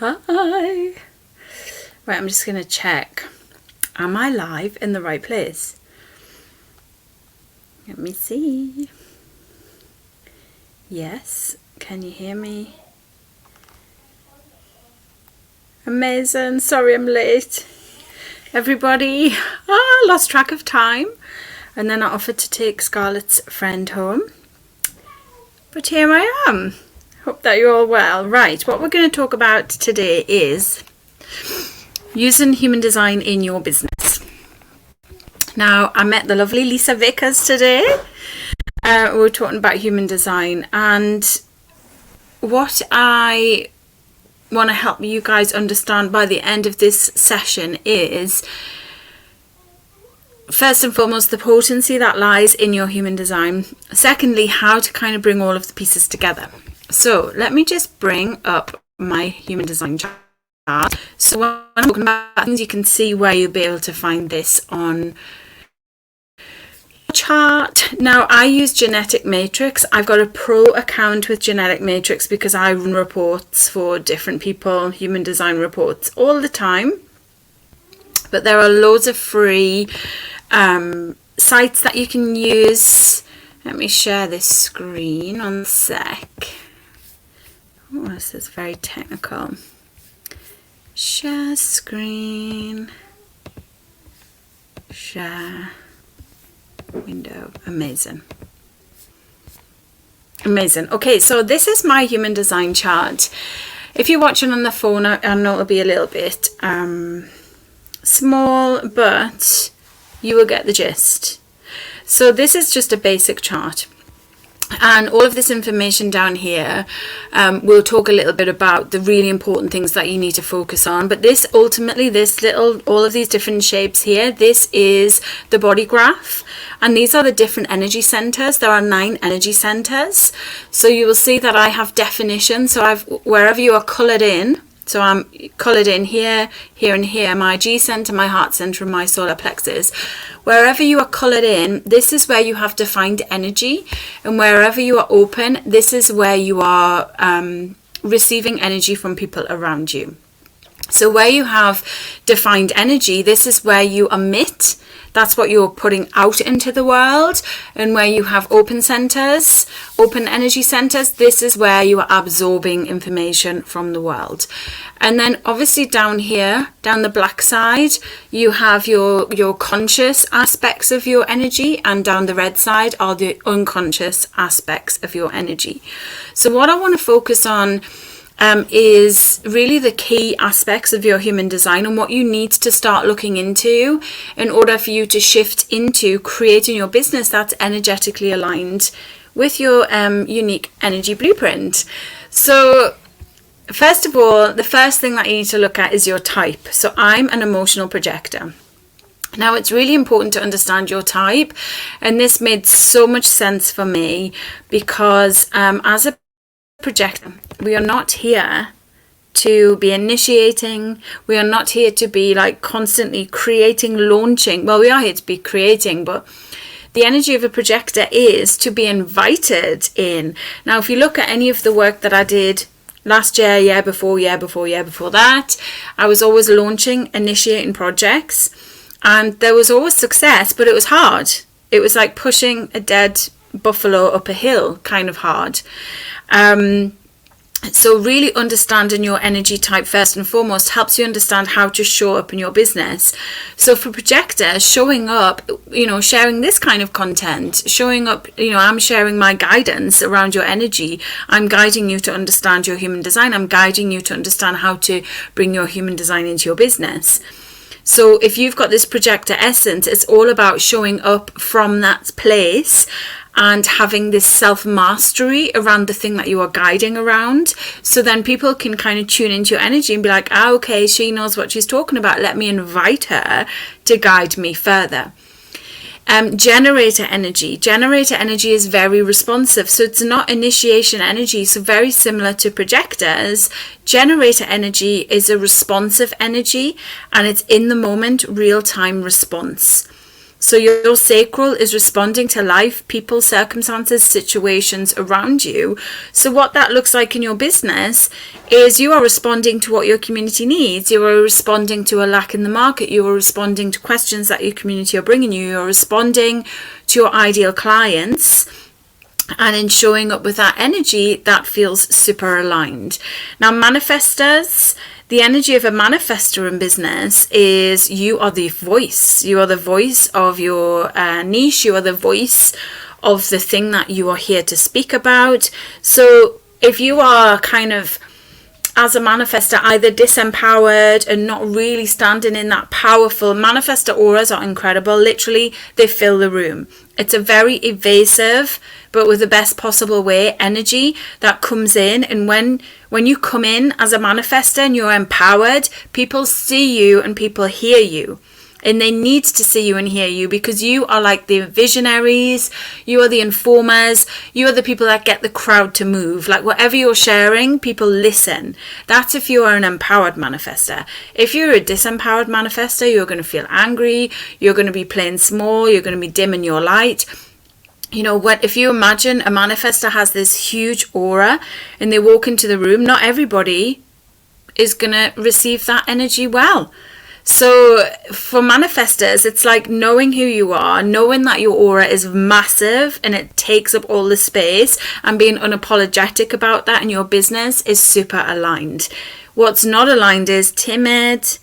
Hi. Right, I'm just going to check. Am I live in the right place? Let me see. Yes. Can you hear me? Amazing. Sorry I'm late. Everybody. Lost track of time. And then I offered to take Scarlett's friend home. But here I am. Hope that you're all well. Right, what we're going to talk about today is using human design in your business. Now, I met the lovely Lisa Vickers today. We were talking about human design, and what I want to help you guys understand by the end of this session is, first and foremost, the potency that lies in your human design. Secondly, how to kind of bring all of the pieces together. So let me just bring up my human design chart. So when I'm talking about things, you can see where you'll be able to find this on chart. Now, I use Genetic Matrix. I've got a pro account with Genetic Matrix because I run reports for different people, human design reports all the time. But there are loads of free sites that you can use. Let me share this screen on sec. Oh, this is very technical. Share screen. Share window. Amazing. Amazing. Okay, so this is my human design chart. If you're watching on the phone, I know it'll be a little bit small, but you will get the gist. So this is just a basic chart. And all of this information down here, we'll talk a little bit about the really important things that you need to focus on. But this ultimately, all of these different shapes here, this is the body graph. And these are the different energy centers. There are 9 energy centers. So you will see that I have definition. So wherever you are colored in, so I'm colored in here, here and here, my G center, my heart center, and my solar plexus. Wherever you are colored in, this is where you have defined energy. And wherever you are open, this is where you are receiving energy from people around you. So where you have defined energy, this is where you emit. That's what you're putting out into the world. And where you have open centers, open energy centers, this is where you are absorbing information from the world. And then obviously down here, down the black side, you have your conscious aspects of your energy, and down the red side are the unconscious aspects of your energy. So what I want to focus on is really the key aspects of your human design and what you need to start looking into in order for you to shift into creating your business that's energetically aligned with your unique energy blueprint. So first of all, the first thing that you need to look at is your type. So I'm an emotional projector. Now, it's really important to understand your type, and this made so much sense for me because as a projector, we are not here to be initiating. We are not here to be like constantly creating, launching. Well, we are here to be creating, but the energy of a projector is to be invited in. Now, if you look at any of the work that I did last year, year before that, I was always launching, initiating projects, and there was always success, but it was hard. It was like pushing a dead buffalo up a hill, kind of hard. So really understanding your energy type first and foremost helps you understand how to show up in your business. So for projectors, showing up, sharing this kind of content, showing up, I'm sharing my guidance around your energy. I'm guiding you to understand your human design. I'm guiding you to understand how to bring your human design into your business. So if you've got this projector essence, it's all about showing up from that place and having this self-mastery around the thing that you are guiding around. So then people can kind of tune into your energy and be like, okay, she knows what she's talking about. Let me invite her to guide me further. Generator energy. Generator energy is very responsive. So it's not initiation energy. So very similar to projectors, generator energy is a responsive energy, and it's in the moment, real-time response. So your sacral is responding to life, people, circumstances, situations around you. So what that looks like in your business is you are responding to what your community needs. You are responding to a lack in the market. You are responding to questions that your community are bringing you. You are responding to your ideal clients. And in showing up with that energy, that feels super aligned. Now, manifestors, the energy of a manifestor in business is you are the voice. You are the voice of your niche. You are the voice of the thing that you are here to speak about. So if you are kind of, as a manifestor, either disempowered and not really standing in that powerful, manifestor auras are incredible. Literally, they fill the room. It's a very evasive, but with the best possible way, energy that comes in. And when you come in as a manifestor and you're empowered, people see you and people hear you. And they need to see you and hear you because you are like the visionaries, you are the informers, you are the people that get the crowd to move. Like whatever you're sharing, people listen. That's if you are an empowered manifestor. If you're a disempowered manifestor, you're going to feel angry, you're going to be playing small, you're going to be dim in your light. You know what? If you imagine a manifestor has this huge aura and they walk into the room, not everybody is going to receive that energy well. So for manifestors, it's like knowing who you are, knowing that your aura is massive and it takes up all the space, and being unapologetic about that in your business is super aligned. What's not aligned is timid.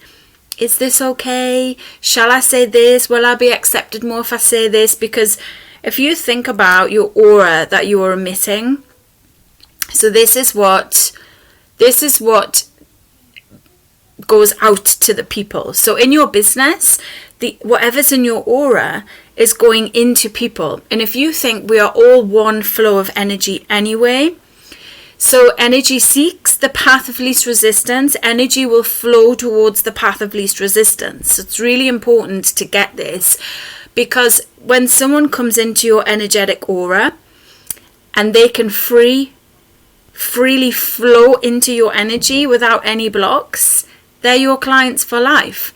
Is this okay? Shall I say this? Will I be accepted more if I say this? Because if you think about your aura that you are emitting, so this is what goes out to the people. So in your business, whatever's in your aura is going into people. And if you think we are all one flow of energy anyway, so energy seeks the path of least resistance, energy will flow towards the path of least resistance. So it's really important to get this, because when someone comes into your energetic aura and they can freely flow into your energy without any blocks, they're your clients for life.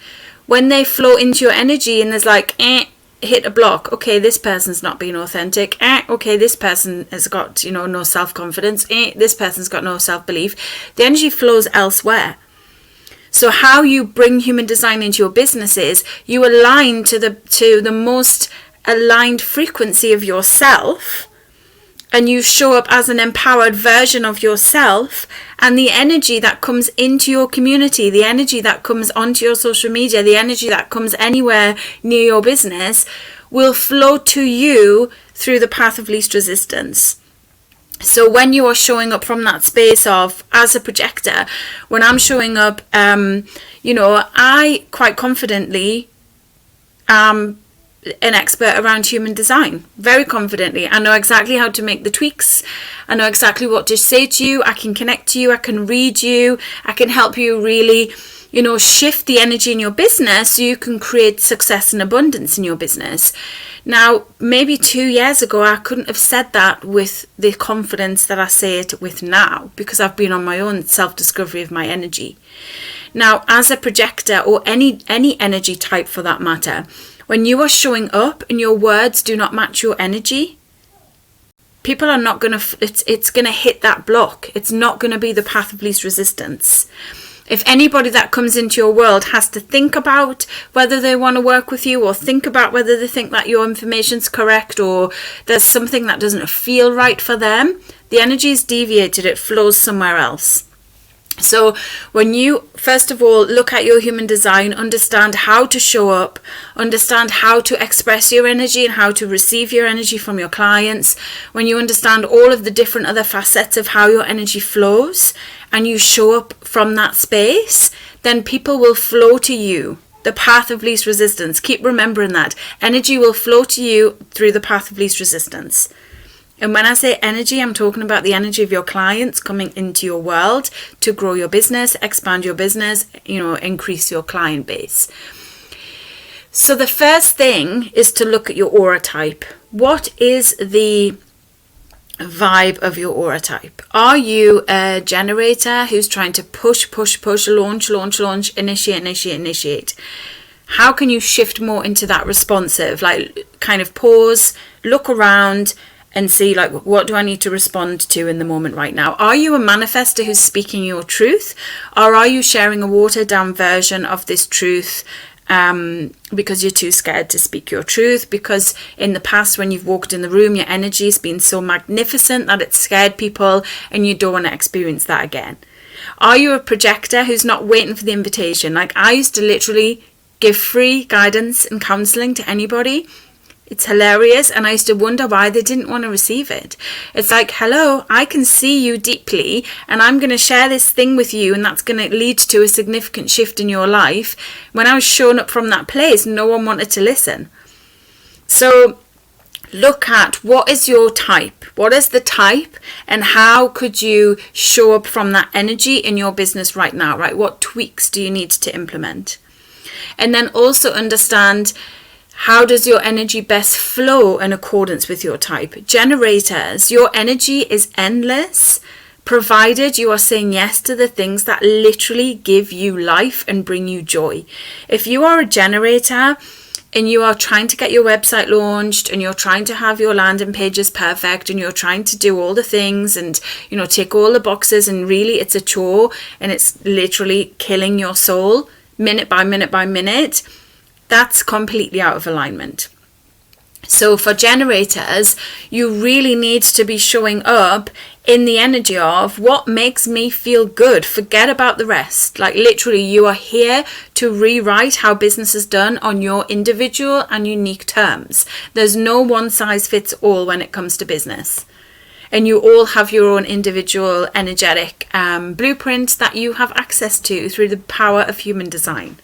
When they flow into your energy and there's like, hit a block. Okay, this person's not being authentic. Okay, this person has got, no self-confidence. This person's got no self-belief. The energy flows elsewhere. So how you bring human design into your business is you align to the most aligned frequency of yourself, and you show up as an empowered version of yourself, and the energy that comes into your community, the energy that comes onto your social media, the energy that comes anywhere near your business will flow to you through the path of least resistance. So when you are showing up from that space of, as a projector, when I'm showing up, I quite confidently an expert around human design, very confidently. I know exactly how to make the tweaks. I know exactly what to say to you. I can connect to you. I can read you. I can help you really, shift the energy in your business so you can create success and abundance in your business. Now, maybe 2 years ago, I couldn't have said that with the confidence that I say it with now, because I've been on my own self-discovery of my energy. Now, as a projector, or any energy type for that matter, when you are showing up and your words do not match your energy, people are not going to, it's going to hit that block. It's not going to be the path of least resistance. If anybody that comes into your world has to think about whether they want to work with you, or think about whether they think that your information's correct, or there's something that doesn't feel right for them, the energy is deviated, it flows somewhere else. So when you, first of all, look at your human design, understand how to show up, understand how to express your energy and how to receive your energy from your clients, when you understand all of the different other facets of how your energy flows and you show up from that space, then people will flow to you. The path of least resistance. Keep remembering that. Energy will flow to you through the path of least resistance. And when I say energy, I'm talking about the energy of your clients coming into your world to grow your business, expand your business, increase your client base. So the first thing is to look at your aura type. What is the vibe of your aura type? Are you a generator who's trying to push, launch, initiate? how can you shift more into that responsive, like kind of pause, look around and see, like, what do I need to respond to in the moment right now? Are you a manifester who's speaking your truth, or are you sharing a watered down version of this truth because you're too scared to speak your truth? Because in the past, when you've walked in the room, your energy has been so magnificent that it scared people and you don't want to experience that again. Are you a projector who's not waiting for the invitation? Like, I used to literally give free guidance and counseling to anybody. It's hilarious, and I used to wonder why they didn't want to receive it. It's like, hello, I can see you deeply, and I'm going to share this thing with you, and that's going to lead to a significant shift in your life. When I was showing up from that place, no one wanted to listen. So look at, what is your type? What is the type, and how could you show up from that energy in your business right now, right? What tweaks do you need to implement? And then also understand, how does your energy best flow in accordance with your type? Generators, your energy is endless, provided you are saying yes to the things that literally give you life and bring you joy. If you are a generator and you are trying to get your website launched, and you're trying to have your landing pages perfect, and you're trying to do all the things and, you know, tick all the boxes, and really it's a chore and it's literally killing your soul minute by minute by minute, that's completely out of alignment. So for generators, you really need to be showing up in the energy of, what makes me feel good? Forget about the rest. Like, literally, you are here to rewrite how business is done on your individual and unique terms. There's no one size fits all when it comes to business. And you all have your own individual energetic blueprint that you have access to through the power of human design.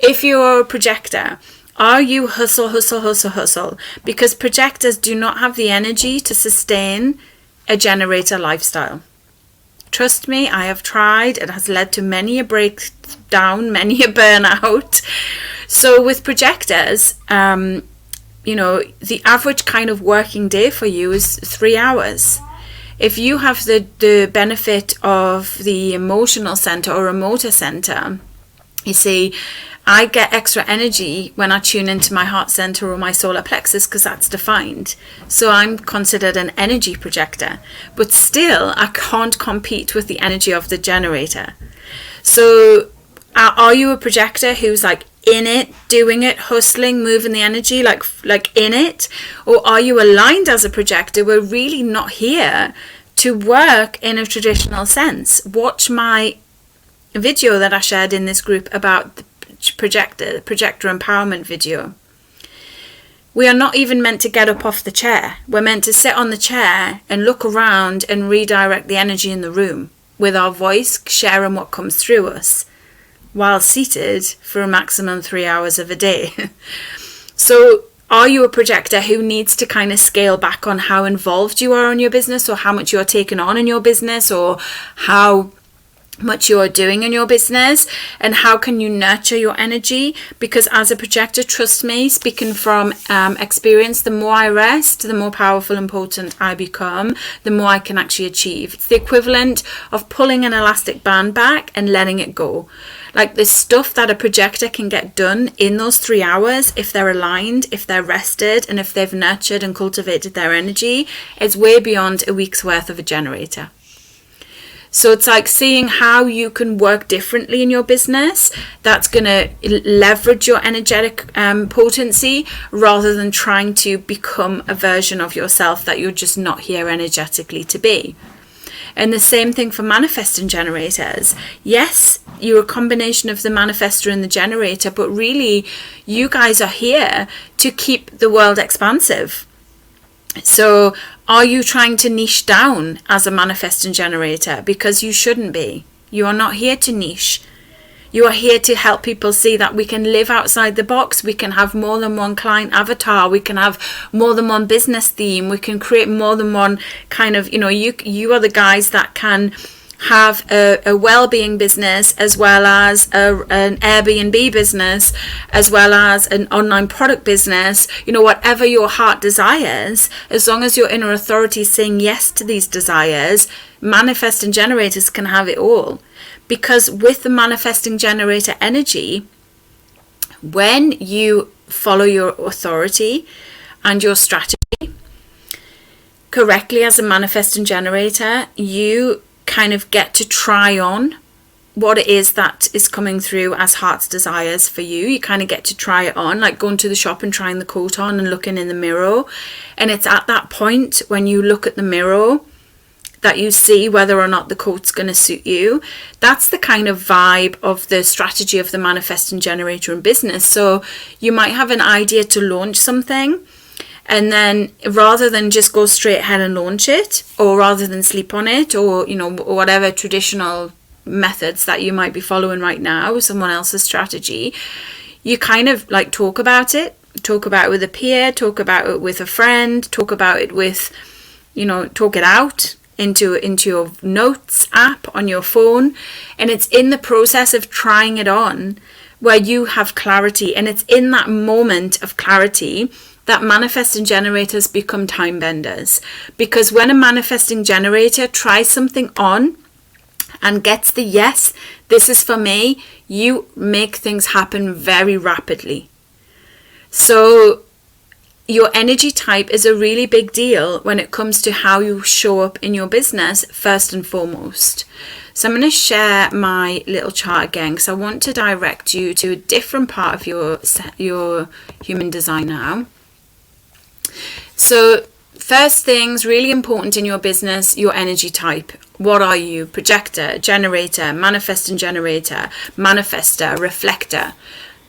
If you're a projector, are you hustle, hustle, hustle, hustle? Because projectors do not have the energy to sustain a generator lifestyle. Trust me, I have tried. It has led to many a breakdown, many a burnout. So with projectors, you know, the average kind of working day for you is 3 hours. If you have the benefit of the emotional center or a motor center, you see, I get extra energy when I tune into my heart center or my solar plexus, because that's defined. So I'm considered an energy projector, but still I can't compete with the energy of the generator. So are you a projector who's like in it, doing it, hustling, moving the energy, like in it? Or are you aligned as a projector? We're really not here to work in a traditional sense. Watch my video that I shared in this group about the projector empowerment video. We are not even meant to get up off the chair. We're meant to sit on the chair and look around and redirect the energy in the room with our voice, sharing what comes through us, while seated for a maximum 3 hours of a day. So are you a projector who needs to kind of scale back on how involved you are in your business, or how much you're taking on in your business, or how much you're doing in your business, and how can you nurture your energy? Because as a projector, trust me, speaking from experience, the more I rest, the more powerful and potent I become, the more I can actually achieve. It's the equivalent of pulling an elastic band back and letting it go. Like, the stuff that a projector can get done in those 3 hours, if they're aligned, if they're rested, and if they've nurtured and cultivated their energy, is way beyond a week's worth of a generator. So it's like seeing how you can work differently in your business that's going to leverage your energetic potency, rather than trying to become a version of yourself that you're just not here energetically to be. And the same thing for manifesting generators. Yes, you're a combination of the manifestor and the generator, but really you guys are here to keep the world expansive. So are you trying to niche down as a manifesting generator? Because you shouldn't be. You are not here to niche. You are here to help people see that we can live outside the box. We can have more than one client avatar. We can have more than one business theme. We can create more than one kind of, you are the guys that can have a well-being business, as well as an Airbnb business, as well as an online product business. Whatever your heart desires, as long as your inner authority is saying yes to these desires, manifesting generators can have it all. Because with the manifesting generator energy, When you follow your authority and your strategy correctly as a manifesting generator, you kind of get to try on what it is that is coming through as heart's desires for you. You kind of get to try it on, like going to the shop and trying the coat on and looking in the mirror. And it's at that point when you look at the mirror that you see whether or not the coat's going to suit you. That's the kind of vibe of the strategy of the manifesting generator in business. So you might have an idea to launch something, and then rather than just go straight ahead and launch it, or rather than sleep on it, or, you know, whatever traditional methods that you might be following right now, someone else's strategy, you kind of like talk about it with a peer, talk about it with a friend, talk about it with, you know, talk it out into your notes app on your phone. And it's in the process of trying it on where you have clarity, and it's in that moment of clarity that manifesting generators become time benders. Because when a manifesting generator tries something on and gets the yes, this is for me, you make things happen very rapidly. So your energy type is a really big deal when it comes to how you show up in your business, first and foremost. So I'm going to share my little chart again, because I want to direct you to a different part of your human design now. So first things, really important in your business, your energy type. What are you? Projector, generator, manifesting generator, manifester, reflector.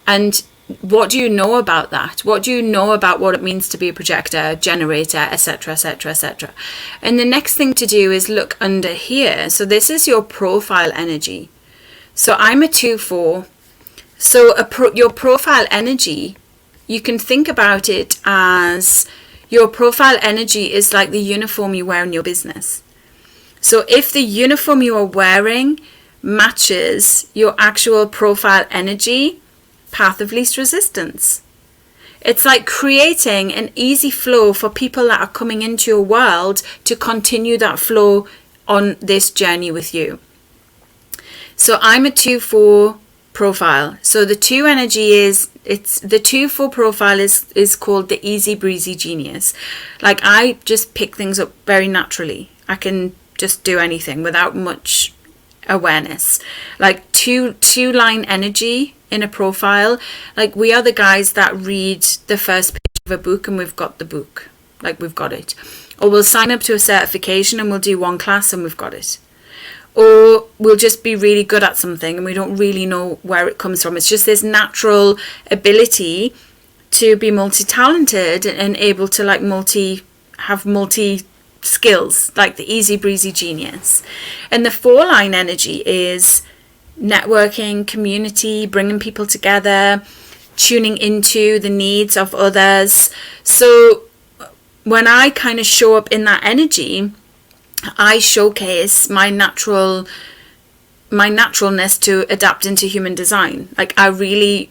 And what do you know about that? What do you know about what it means to be a projector, generator, etc., etc., etc.? And the next thing to do is look under here. So this is your profile energy. So I'm a 2-4. So your profile energy, you can think about it as your profile energy is like the uniform you wear in your business. So if the uniform you are wearing matches your actual profile energy, path of least resistance. It's like creating an easy flow for people that are coming into your world to continue that flow on this journey with you. So I'm a 2-4 profile. So the 2 energy is, it's the 2-4 profile is called the easy breezy genius. Like I just pick things up very naturally. I can just do anything without much awareness. Like two line energy in a profile, like we are the guys that read the first page of a book and we've got the book, like we've got it. Or we'll sign up to a certification and we'll do one class and we've got it. Or we'll just be really good at something and we don't really know where it comes from. It's just this natural ability to be multi-talented and able to like have multi skills, like the easy breezy genius. And the 4 line energy is networking, community, bringing people together, tuning into the needs of others. So when I kind of show up in that energy, I showcase my naturalness to adapt into human design. Like I really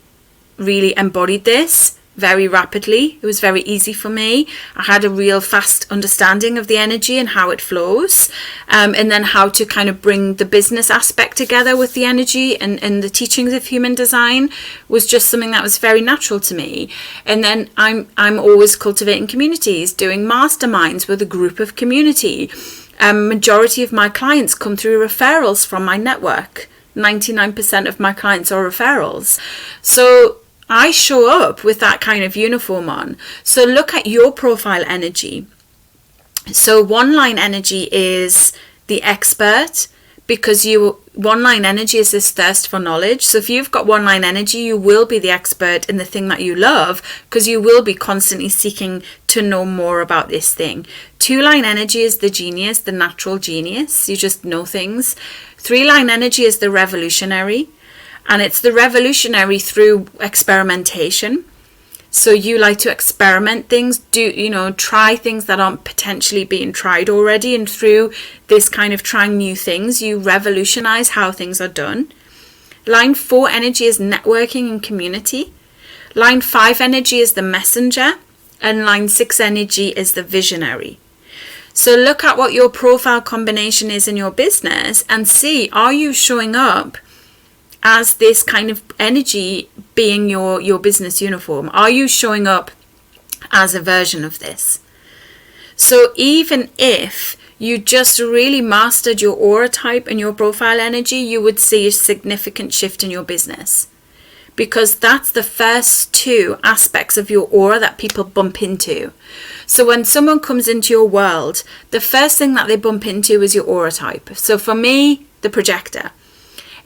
embodied this very rapidly. It was very easy for me. I had a real fast understanding of the energy and how it flows, and then how to kind of bring the business aspect together with the energy and the teachings of human design was just something that was very natural to me. And then I'm always cultivating communities, doing masterminds with a group of community. Majority of my clients come through referrals from my network. 99% of my clients are referrals. So I show up with that kind of uniform on. So look at your profile energy. So 1 line energy is the expert, because 1 line energy is this thirst for knowledge. So if you've got 1 line energy, you will be the expert in the thing that you love, because you will be constantly seeking to know more about this thing. 2 line energy is the genius, the natural genius. You just know things. 3 line energy is the revolutionary. And it's the revolutionary through experimentation. So you like to experiment things, try things that aren't potentially being tried already. And through this kind of trying new things, you revolutionize how things are done. Line 4 energy is networking and community. Line 5 energy is the messenger. And line 6 energy is the visionary. So look at what your profile combination is in your business and see, are you showing up as this kind of energy being your business uniform? Are you showing up as a version of this? So even if you just really mastered your aura type and your profile energy, you would see a significant shift in your business, because that's the first two aspects of your aura that people bump into. So when someone comes into your world, the first thing that they bump into is your aura type. So for me, the projector.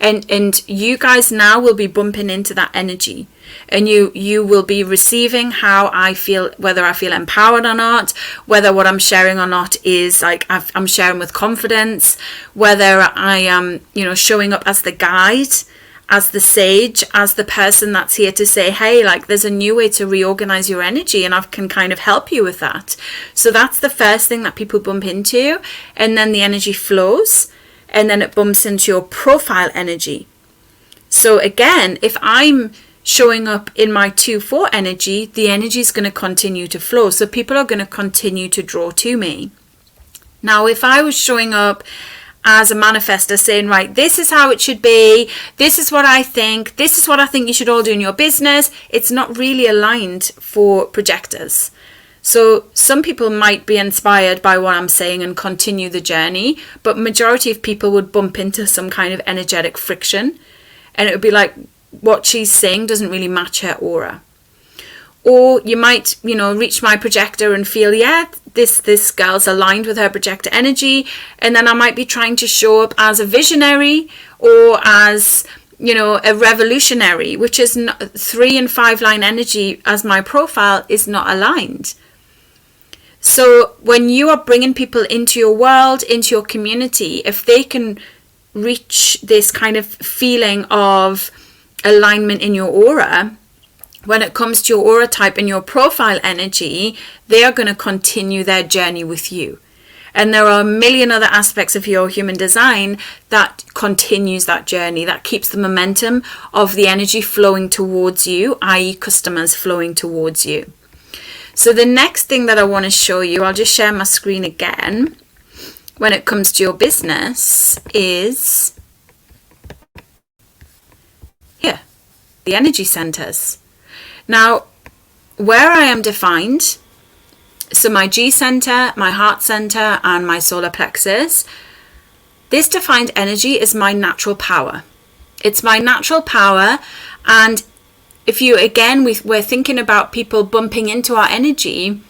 And you guys now will be bumping into that energy, and you will be receiving how I feel, whether I feel empowered or not, whether what I'm sharing or not is like I'm sharing with confidence, whether I am, showing up as the guide, as the sage, as the person that's here to say, hey, like there's a new way to reorganize your energy and I can kind of help you with that. So that's the first thing that people bump into, and then the energy flows. And then it bumps into your profile energy. So again, if I'm showing up in my 2-4 energy, the energy is going to continue to flow. So people are going to continue to draw to me. Now, if I was showing up as a manifester saying, right, this is how it should be, this is what I think, this is what I think you should all do in your business, it's not really aligned for projectors. So some people might be inspired by what I'm saying and continue the journey, but majority of people would bump into some kind of energetic friction, and it would be like what she's saying doesn't really match her aura. Or you might, reach my projector and feel, yeah, this girl's aligned with her projector energy, and then I might be trying to show up as a visionary or as a revolutionary, which is not, 3 and 5 line energy as my profile is not aligned. So when you are bringing people into your world, into your community, if they can reach this kind of feeling of alignment in your aura, when it comes to your aura type and your profile energy, they are going to continue their journey with you. And there are a million other aspects of your human design that continues that journey, that keeps the momentum of the energy flowing towards you, i.e. customers flowing towards you. So the next thing that I want to show you, I'll just share my screen again, when it comes to your business is here, the energy centers. Now, where I am defined, so my G center, my heart center, and my solar plexus, this defined energy is my natural power. It's my natural power, and if you, again, we're thinking about people bumping into our energy.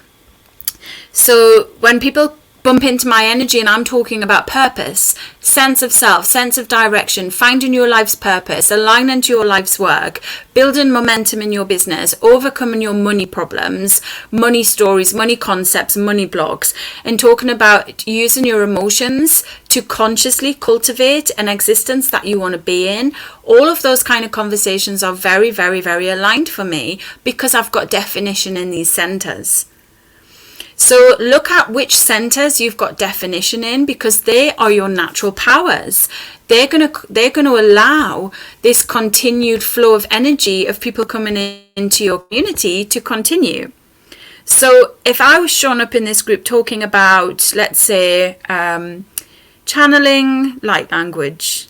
So when people bump into my energy and I'm talking about purpose, sense of self, sense of direction, finding your life's purpose, aligning to your life's work, building momentum in your business, overcoming your money problems, money stories, money concepts, money blocks, and talking about using your emotions to consciously cultivate an existence that you want to be in. All of those kind of conversations are very, very, very aligned for me because I've got definition in these centers. So look at which centers you've got definition in, because they are your natural powers. They're going to allow this continued flow of energy of people coming into your community to continue. So if I was shown up in this group talking about, let's say, channeling light language,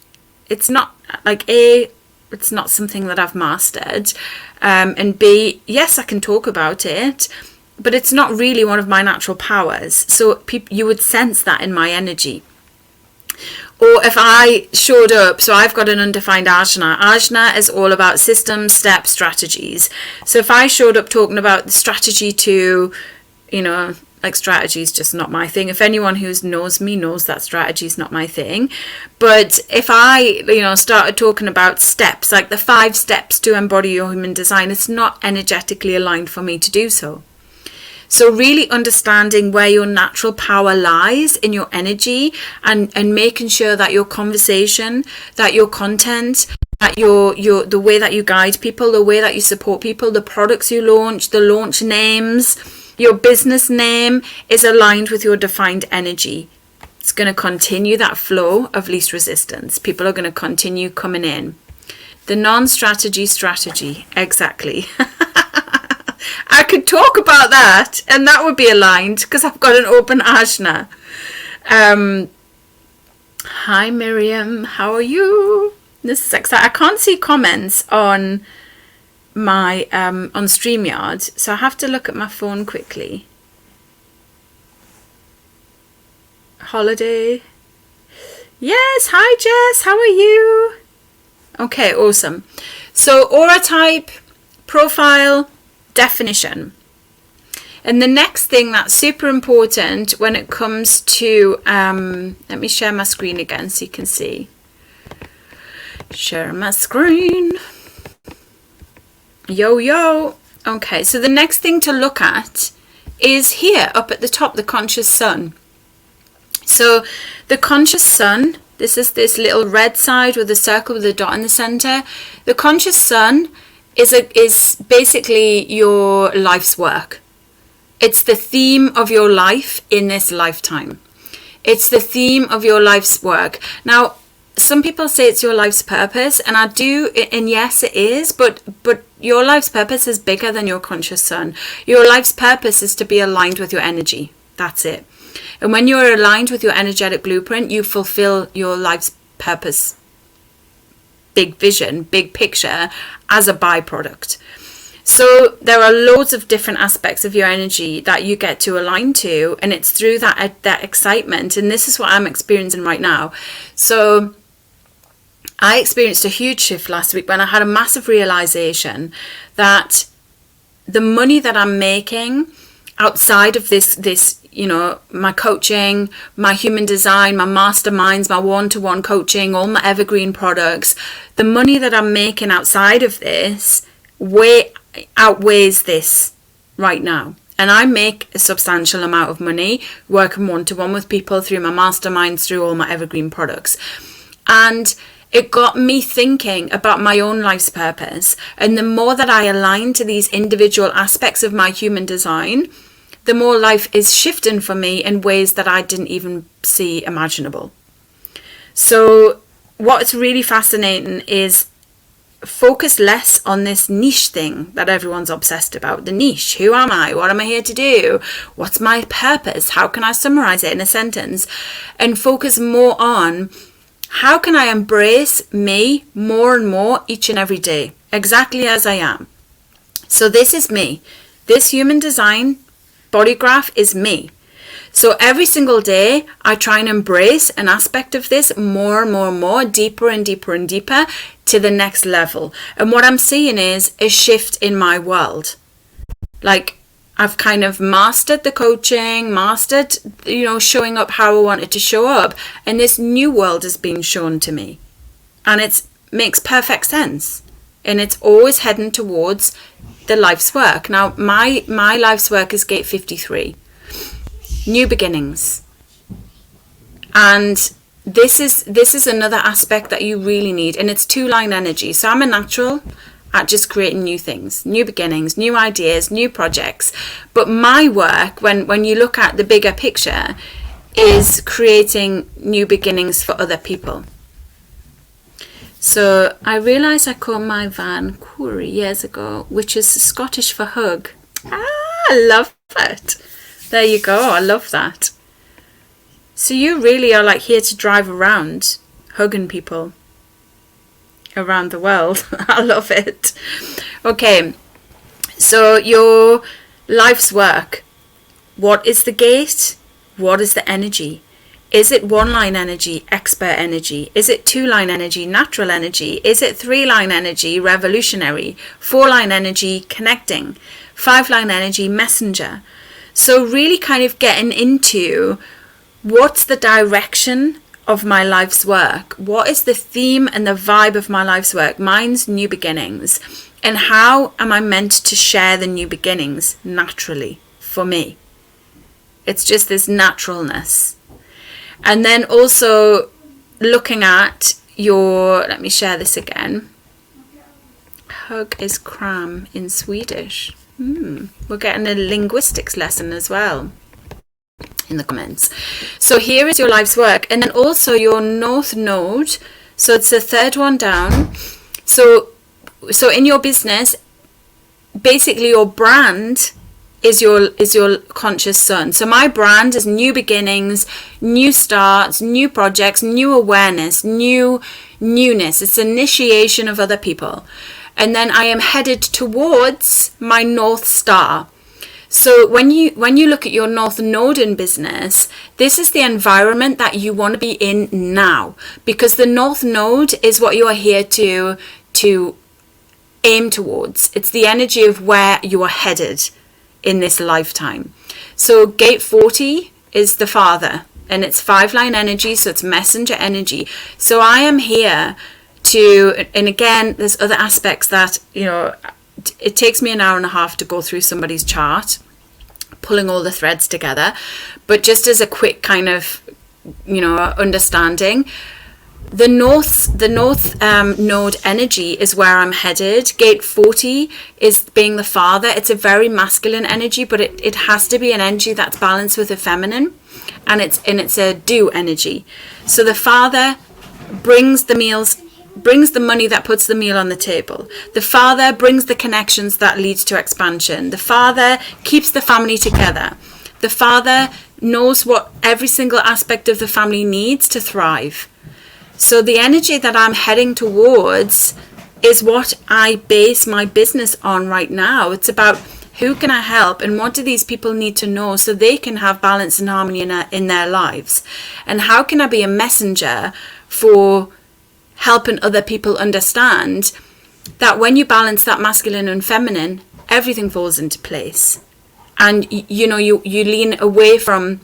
it's not like it's not something that I've mastered, and B, yes, I can talk about it, but it's not really one of my natural powers. So you would sense that in my energy. Or if I showed up, so I've got an undefined ajna. Ajna is all about systems, steps, strategies. So if I showed up talking about the strategy to, like strategy is just not my thing. If anyone who knows me knows that strategy is not my thing. But if I, started talking about steps, like the 5 steps to embody your human design, it's not energetically aligned for me to do so. So really understanding where your natural power lies in your energy, and making sure that your conversation, that your content, that your the way that you guide people, the way that you support people, the products you launch, the launch names, your business name is aligned with your defined energy. It's going to continue that flow of least resistance. People are going to continue coming in. The non-strategy strategy, exactly. I could talk about that and that would be aligned because I've got an open ajna. Hi Miriam, how are you? This is exciting. I can't see comments on my on StreamYard, so I have to look at my phone quickly. Holiday. Yes, hi Jess, how are you? Okay, awesome. So aura type, profile, definition. And the next thing that's super important when it comes to, let me share my screen again so you can see. Share my screen. Yo. Okay, so the next thing to look at is here up at the top, the conscious sun. So the conscious sun, this is this little red side with a circle with a dot in the center. The conscious sun is basically your life's work. It's the theme of your life in this lifetime. It's the theme of your life's work. Now, some people say it's your life's purpose, and I do, and yes, it is, but your life's purpose is bigger than your conscious sun. Your life's purpose is to be aligned with your energy. That's it. And when you're aligned with your energetic blueprint, you fulfill your life's purpose, big vision, big picture, as a byproduct. So there are loads of different aspects of your energy that you get to align to, and it's through that excitement. And this is what I'm experiencing right now. So I experienced a huge shift last week when I had a massive realization that the money that I'm making outside of this, you know, my coaching, my human design, my masterminds, my one-to-one coaching, all my evergreen products, the money that I'm making outside of this way outweighs this right now. And I make a substantial amount of money working one-to-one with people through my masterminds, through all my evergreen products. And it got me thinking about my own life's purpose. And the more that I align to these individual aspects of my human design, the more life is shifting for me in ways that I didn't even see imaginable. So what's really fascinating is focus less on this niche thing that everyone's obsessed about. The niche. Who am I? What am I here to do? What's my purpose? How can I summarize it in a sentence? And focus more on how can I embrace me more and more each and every day, exactly as I am. So this is me. This human design body graph is me. So every single day, I try and embrace an aspect of this more and more and more, deeper and deeper and deeper to the next level. And what I'm seeing is a shift in my world. Like, I've kind of mastered the coaching, mastered, you know, showing up how I wanted to show up. And this new world is being shown to me. And it makes perfect sense. And it's always heading towards the life's work. Now, my life's work is gate 53. New beginnings. And this is another aspect that you really need, and it's 2-line energy. So I'm a natural at just creating new things, new beginnings, new ideas, new projects. But my work, when you look at the bigger picture, is creating new beginnings for other people. So I realised I called my van Coorie years ago, which is Scottish for hug. I love it. There you go. I love that. So you really are like here to drive around, hugging people around the world. I love it. Okay. So your life's work. What is the gate? What is the energy? Is it 1-line energy, expert energy? Is it 2-line energy, natural energy? Is it 3-line energy, revolutionary? 4-line energy, connecting? 5-line energy, messenger? So really kind of getting into what's the direction of my life's work? What is the theme and the vibe of my life's work? Mine's new beginnings. And how am I meant to share the new beginnings naturally for me? It's just this naturalness. And then also looking at your, let me share this again. Hug is kram in Swedish. We're getting a linguistics lesson as well in the comments. So here is your life's work. And then also your north node. So it's the third one down. So in your business, basically your brand is your conscious sun. So my brand is new beginnings, new starts, new projects, new awareness, new newness. It's initiation of other people. And then I am headed towards my North Star. So when you look at your North Node in business, this is the environment that you want to be in now, because the North Node is what you are here to aim towards. It's the energy of where you are headed in this lifetime. So gate 40 is the Father, and it's 5-line energy, so it's messenger energy. So I am here to, and again, there's other aspects that, it takes me an hour and a half to go through somebody's chart, pulling all the threads together. But just as a quick kind of, understanding, the north node energy is where I'm headed. Gate 40 is being the Father. It's a very masculine energy, but it has to be an energy that's balanced with the feminine, and it's a do energy. So the Father brings the money that puts the meal on the table. The Father brings the connections that leads to expansion. The Father keeps the family together. The Father knows what every single aspect of the family needs to thrive. So the energy that I'm heading towards is what I base my business on right now. It's about who can I help and what do these people need to know so they can have balance and harmony in their lives. And how can I be a messenger for helping other people understand that when you balance that masculine and feminine, everything falls into place. And you lean away from,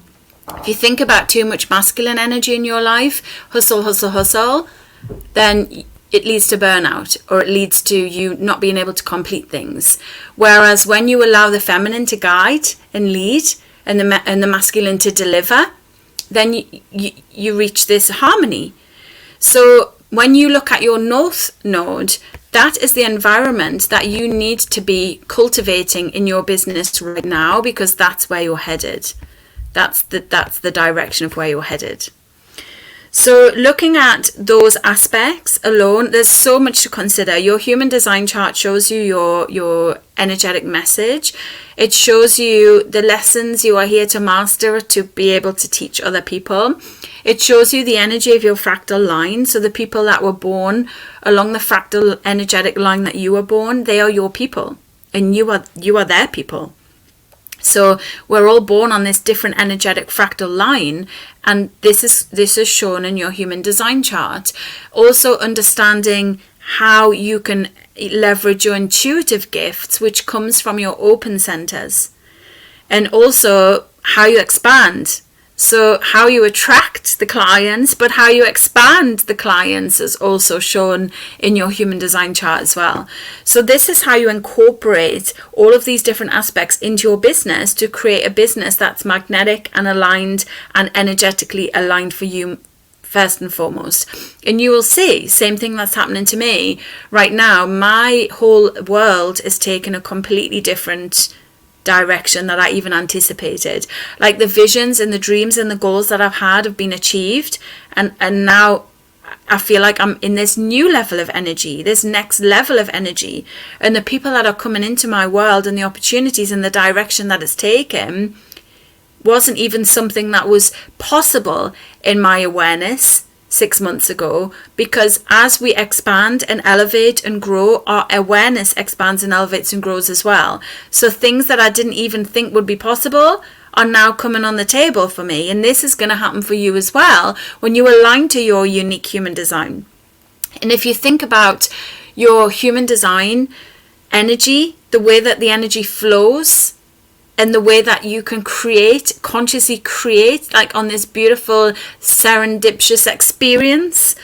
if you think about too much masculine energy in your life, hustle, then it leads to burnout, or it leads to you not being able to complete things. Whereas when you allow the feminine to guide and lead, and the masculine to deliver, then you reach this harmony. So when you look at your North Node, that is the environment that you need to be cultivating in your business right now, because that's where you're headed. That's the direction of where you're headed. So looking at those aspects alone, there's so much to consider. Your human design chart shows you your energetic message. It shows you the lessons you are here to master to be able to teach other people. It shows you the energy of your fractal line. So the people that were born along the fractal energetic line that you were born, they are your people, and you are their people. So we're all born on this different energetic fractal line, and this is shown in your human design chart. Also understanding how you can leverage your intuitive gifts, which comes from your open centers, and also how you expand. So how you attract the clients, but how you expand the clients is also shown in your human design chart as well. So this is how you incorporate all of these different aspects into your business to create a business that's magnetic and aligned and energetically aligned for you first and foremost. And you will see, same thing that's happening to me right now. My whole world is taking a completely different direction that I even anticipated. Like the visions and the dreams and the goals that I've had have been achieved, and now I feel like I'm in this new level of energy, this next level of energy, and the people that are coming into my world and the opportunities and the direction that it's taken wasn't even something that was possible in my awareness 6 months ago, because as we expand and elevate and grow, our awareness expands and elevates and grows as well. So things that I didn't even think would be possible are now coming on the table for me, and this is going to happen for you as well when you align to your unique human design. And if you think about your human design energy, the way that the energy flows, and the way that you can consciously create, like on this beautiful serendipitous experience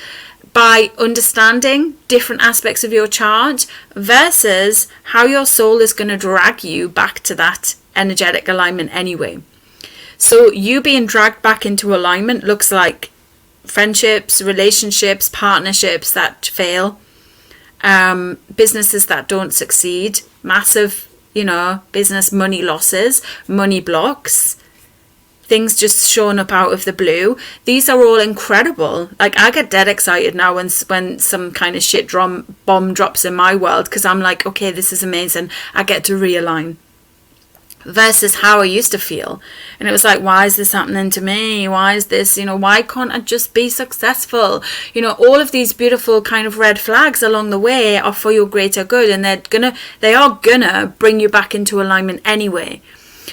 by understanding different aspects of your chart, versus how your soul is going to drag you back to that energetic alignment anyway. So you being dragged back into alignment looks like friendships, relationships, partnerships that fail, businesses that don't succeed, massive business money losses, money blocks, things just showing up out of the blue. These are all incredible. Like, I get dead excited now when some kind of shit bomb drops in my world, because I'm like, okay, this is amazing. I get to realign. versus how I used to feel. And it was like, why is this happening to me? Why is this, why can't I just be successful? All of these beautiful kind of red flags along the way are for your greater good, and they are gonna bring you back into alignment anyway.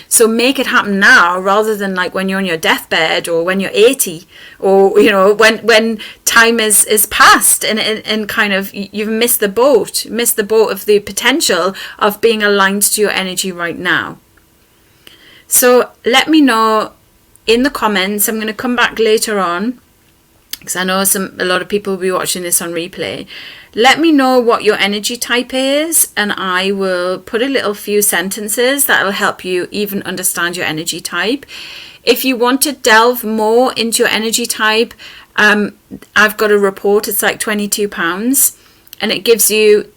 So make it happen now, rather than like when you're on your deathbed, or when you're 80, or when time is past and kind of you've missed the boat of the potential of being aligned to your energy right now. So let me know in the comments. I'm going to come back later on, because I know a lot of people will be watching this on replay. Let me know what your energy type is, and I will put a little few sentences that will help you even understand your energy type. If you want to delve more into your energy type, I've got a report. It's like £22, and it gives you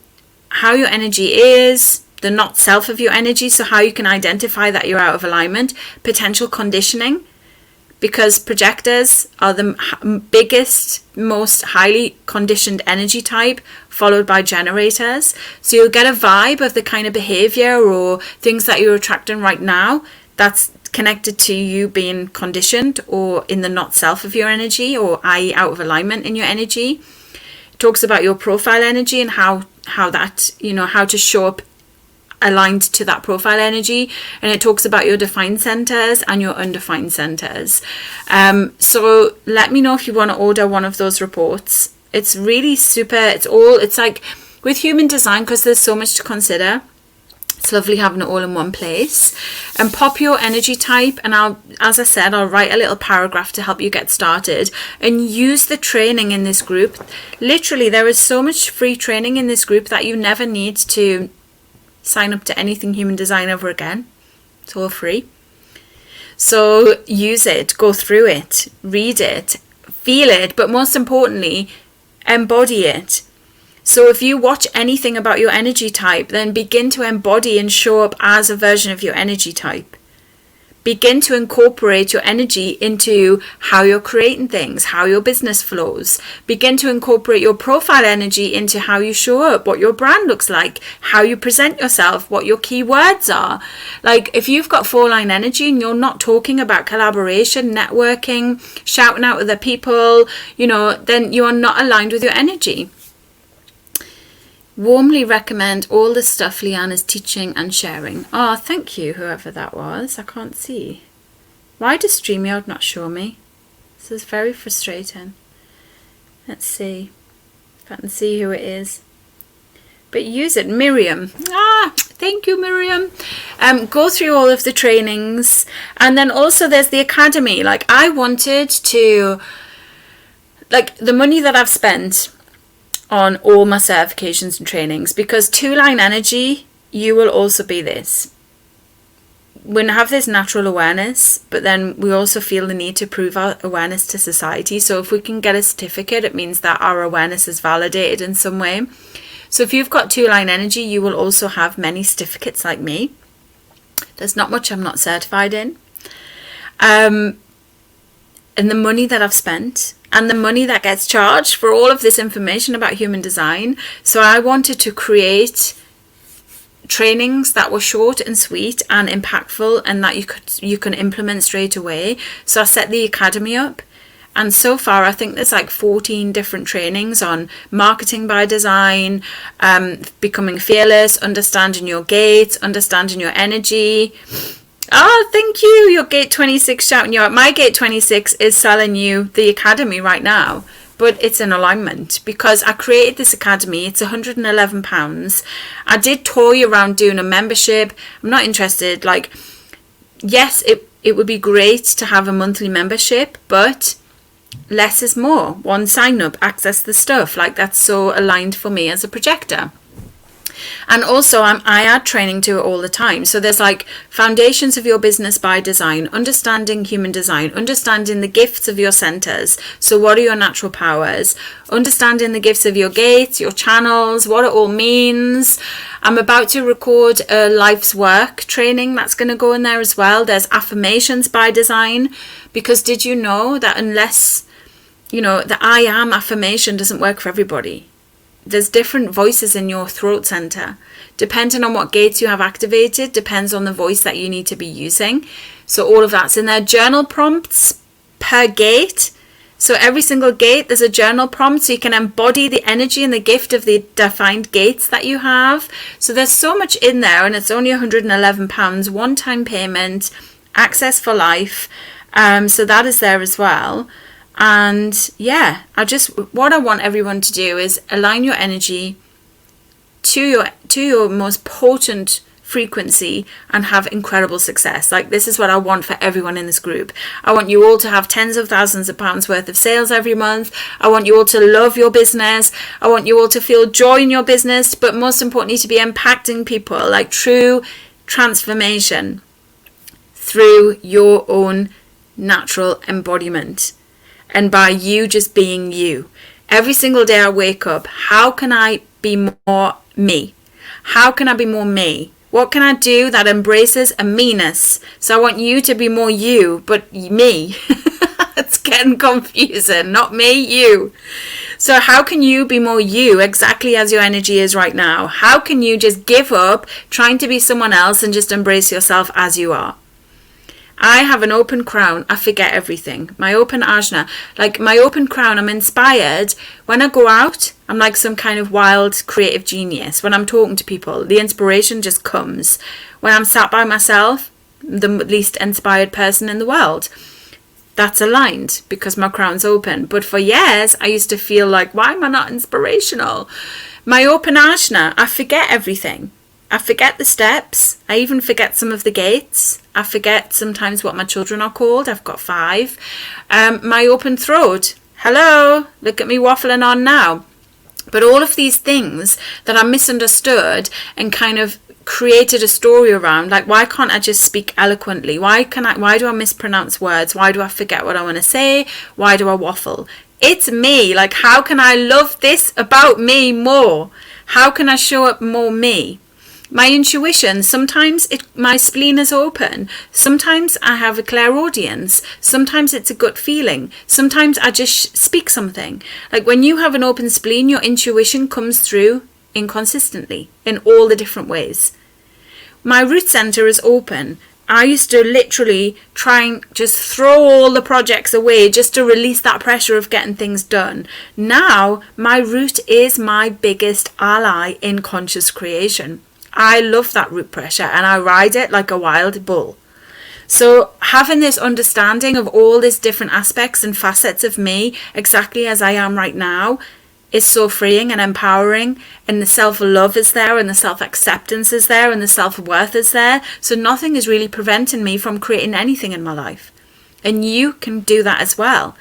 how your energy is, the not self of your energy, so how you can identify that you're out of alignment, potential conditioning, because projectors are the biggest, most highly conditioned energy type, followed by generators. So you'll get a vibe of the kind of behavior or things that you're attracting right now that's connected to you being conditioned or in the not self of your energy, or i.e. out of alignment in your energy. It talks about your profile energy and how that, how to show up aligned to that profile energy, and it talks about your defined centers and your undefined centers. So let me know if you want to order one of those reports. It's really super. It's like with human design, because there's so much to consider, it's lovely having it all in one place. And pop your energy type, and I'll write a little paragraph to help you get started, and use the training in this group. Literally, there is so much free training in this group that you never need to sign up to anything human design ever again. It's all free. So use it, go through it, read it, feel it, but most importantly, embody it. So if you watch anything about your energy type, then begin to embody and show up as a version of your energy type. Begin to incorporate your energy into how you're creating things, how your business flows. Begin to incorporate your profile energy into how you show up, what your brand looks like, how you present yourself, what your keywords are. Like if you've got 4-line energy and you're not talking about collaboration, networking, shouting out at other people, then you are not aligned with your energy. Warmly recommend all the stuff Leanne is teaching and sharing. Oh, thank you, whoever that was. I can't see. Why does StreamYard not show me? This is very frustrating. Let's see if I can see who it is. But use it. Miriam. Thank you, Miriam. Go through all of the trainings. And then also there's the academy. Like I wanted to, like the money that I've spent on all my certifications and trainings, because 2-line energy, you will also be this. We have this natural awareness, but then we also feel the need to prove our awareness to society. So if we can get a certificate, it means that our awareness is validated in some way. So if you've got 2-line energy, you will also have many certificates like me. There's not much I'm not certified in. And the money that I've spent, and the money that gets charged for all of this information about human design. So I wanted to create trainings that were short and sweet and impactful, and that you can implement straight away. So I set the academy up, and so far I think there's like 14 different trainings on marketing by design, becoming fearless, understanding your gate, understanding your energy. Oh, thank you. Your gate 26 shouting you out. My gate 26 is selling you the academy right now, but it's in alignment because I created this academy. It's £111. I did toy around doing a membership. I'm not interested. Like, yes, it would be great to have a monthly membership, but less is more. One sign up, access the stuff. Like, that's so aligned for me as a projector. And also I add training to it all the time. So there's like foundations of your business by design, understanding human design, understanding the gifts of your centers. So what are your natural powers? Understanding the gifts of your gates, your channels, what it all means. I'm about to record a life's work training that's going to go in there as well. There's affirmations by design, because did you know that unless, the I am affirmation doesn't work for everybody? there's different voices in your throat center. Depending on what gates you have activated, depends on the voice that you need to be using. So all of that's in there. Journal prompts per gate. So every single gate, there's a journal prompt, so you can embody the energy and the gift of the defined gates that you have. So there's so much in there, and it's only £111, one-time payment, access for life. So that is there as well. And yeah, what I want everyone to do is align your energy to your most potent frequency and have incredible success. Like, this is what I want for everyone in this group. I want you all to have tens of thousands of pounds worth of sales every month. I want you all to love your business. I want you all to feel joy in your business, but most importantly, to be impacting people, like true transformation through your own natural embodiment, and by you just being you. Every single day I wake up, how can I be more me? How can I be more me? What can I do that embraces a meanness? So I want you to be more you, but me. It's getting confusing. Not me, you. So how can you be more you, exactly as your energy is right now? How can you just give up trying to be someone else and just embrace yourself as you are? I have an open crown. I forget everything. My open ajna, like my open crown, I'm inspired. When I go out, I'm like some kind of wild creative genius. When I'm talking to people, the inspiration just comes. When I'm sat by myself, the least inspired person in the world. That's aligned because my crown's open. But for years, I used to feel like, why am I not inspirational? My open ajna, I forget everything. I forget the steps. I even forget some of the gates. I forget sometimes what my children are called. I've got 5. My open throat. Hello, look at me waffling on now. But all of these things that I misunderstood and kind of created a story around, like, why can't I just speak eloquently? Why do I mispronounce words? Why do I forget what I want to say? Why do I waffle? It's me. Like, how can I love this about me more? How can I show up more me? My intuition, sometimes my spleen is open. Sometimes I have a clairaudience. Sometimes it's a gut feeling. Sometimes I just speak something. Like, when you have an open spleen, your intuition comes through inconsistently in all the different ways. My root center is open. I used to literally try and just throw all the projects away just to release that pressure of getting things done. Now, my root is my biggest ally in conscious creation. I love that root pressure and I ride it like a wild bull. So having this understanding of all these different aspects and facets of me, exactly as I am right now, is so freeing and empowering, and the self-love is there and the self-acceptance is there and the self-worth is there. So nothing is really preventing me from creating anything in my life. And you can do that as well.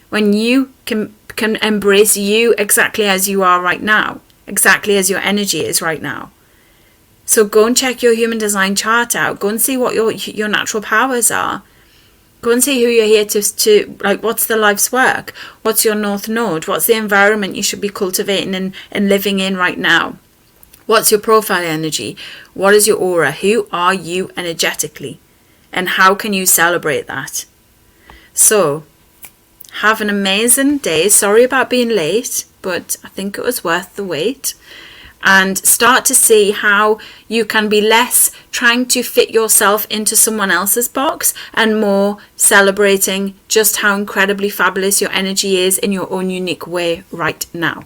When you can embrace you exactly as you are right now, exactly as your energy is right now. So go and check your human design chart out. Go and see what your natural powers are. Go and see who you're here to like, what's the life's work? What's your north node? What's the environment you should be cultivating and living in right now? What's your profile energy? What is your aura? Who are you energetically? And how can you celebrate that? So, have an amazing day. Sorry about being late, but I think it was worth the wait. And start to see how you can be less trying to fit yourself into someone else's box and more celebrating just how incredibly fabulous your energy is in your own unique way right now.